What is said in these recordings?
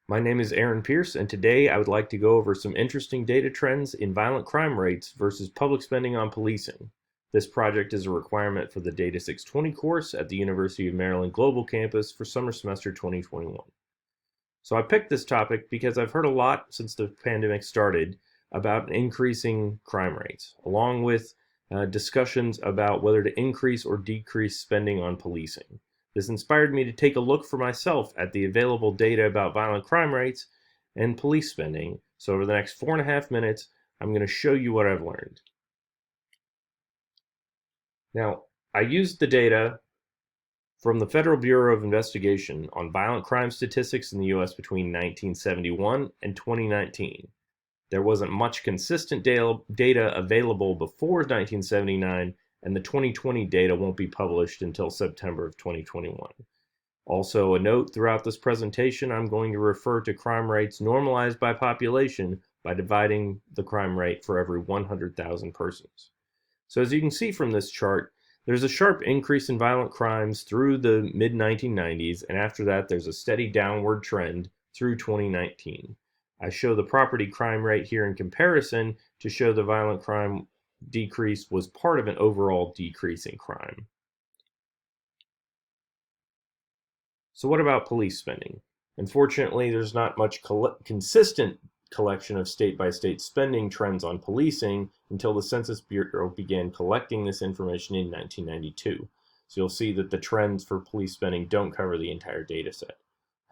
My name is Aaron Pearce, and today I would like to go over some interesting data trends in violent crime rates versus public spending on policing. This project is a requirement for the Data 620 course at the University of Maryland Global Campus for summer semester 2021. So I picked this topic because I've heard a lot since the pandemic started about increasing crime rates, along with discussions about whether to increase or decrease spending on policing. This inspired me to take a look for myself at the available data about violent crime rates and police spending. So over the next 4.5 minutes, I'm going to show you what I've learned. Now, I used the data from the Federal Bureau of Investigation on violent crime statistics in the U.S. between 1971 and 2019. There wasn't much consistent data available before 1979, and the 2020 data won't be published until September of 2021. Also, a note throughout this presentation, I'm going to refer to crime rates normalized by population by dividing the crime rate for every 100,000 persons. So as you can see from this chart, there's a sharp increase in violent crimes through the mid-1990s, and after that there's a steady downward trend through 2019. I show the property crime rate here in comparison to show the violent crime decrease was part of an overall decrease in crime. So what about police spending? Unfortunately, there's not much consistent collection of state-by-state spending trends on policing until the Census Bureau began collecting this information in 1992. So you'll see that the trends for police spending don't cover the entire data set.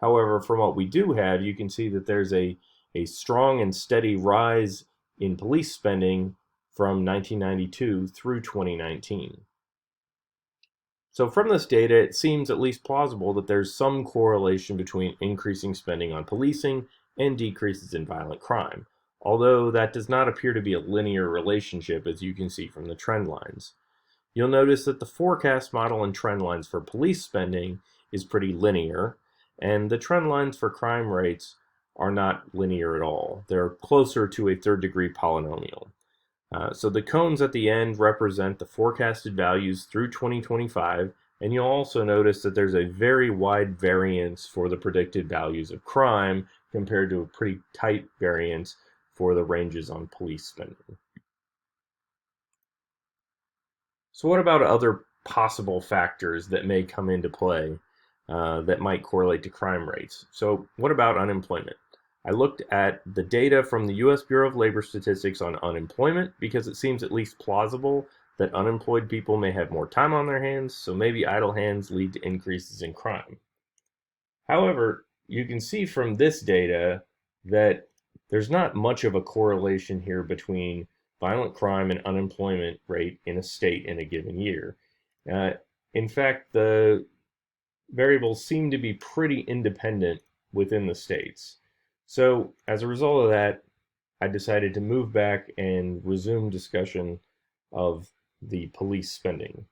However, from what we do have, you can see that there's a strong and steady rise in police spending from 1992 through 2019. So from this data, it seems at least plausible that there's some correlation between increasing spending on policing and decreases in violent crime, although that does not appear to be a linear relationship, as you can see from the trend lines. You'll notice that the forecast model and trend lines for police spending is pretty linear, and the trend lines for crime rates are not linear at all. They're closer to a third-degree polynomial. So the cones at the end represent the forecasted values through 2025, and you'll also notice that there's a very wide variance for the predicted values of crime compared to a pretty tight variance for the ranges on police spending. So what about other possible factors that may come into play that might correlate to crime rates? So what about unemployment? I looked at the data from the U.S. Bureau of Labor Statistics on unemployment because it seems at least plausible that unemployed people may have more time on their hands, so maybe idle hands lead to increases in crime. However, you can see from this data that there's not much of a correlation here between violent crime and unemployment rate in a state in a given year. In fact, the variables seem to be pretty independent within the states. So as a result of that, I decided to move back and resume discussion of the police spending.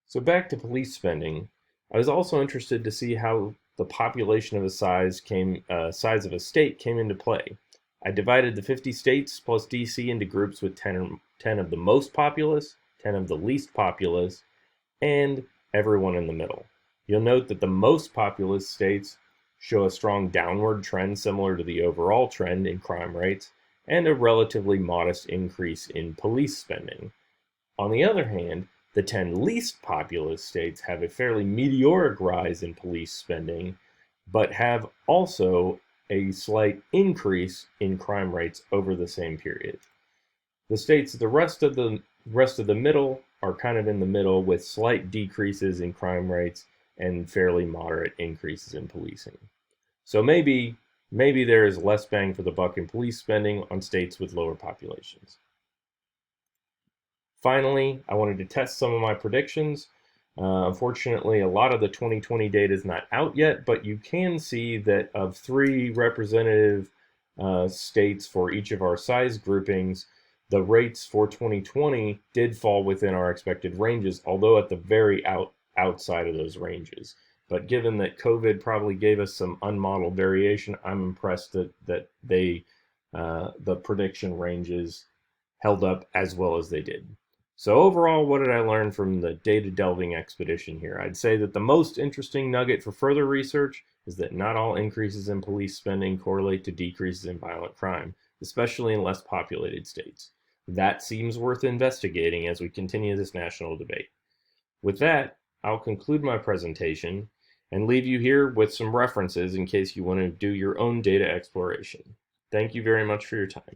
So back to police spending, I was also interested to see how the population of a size of a state came into play. I divided the 50 states plus DC into groups with 10 of the most populous, 10 of the least populous, and everyone in the middle. You'll note that the most populous states show a strong downward trend similar to the overall trend in crime rates, and a relatively modest increase in police spending. On the other hand, the 10 least populous states have a fairly meteoric rise in police spending, but have also a slight increase in crime rates over the same period. The states, the rest of the middle are kind of in the middle with slight decreases in crime rates and fairly moderate increases in policing. So maybe there is less bang for the buck in police spending on states with lower populations. Finally, I wanted to test some of my predictions. Unfortunately, a lot of the 2020 data is not out yet, but you can see that of 3 representative states for each of our size groupings, the rates for 2020 did fall within our expected ranges, although at the very outside of those ranges. But given that COVID probably gave us some unmodeled variation, I'm impressed that the prediction ranges held up as well as they did. So overall, what did I learn from the data delving expedition here? I'd say that the most interesting nugget for further research is that not all increases in police spending correlate to decreases in violent crime, especially in less populated states. That seems worth investigating as we continue this national debate. With that, I'll conclude my presentation and leave you here with some references in case you want to do your own data exploration. Thank you very much for your time.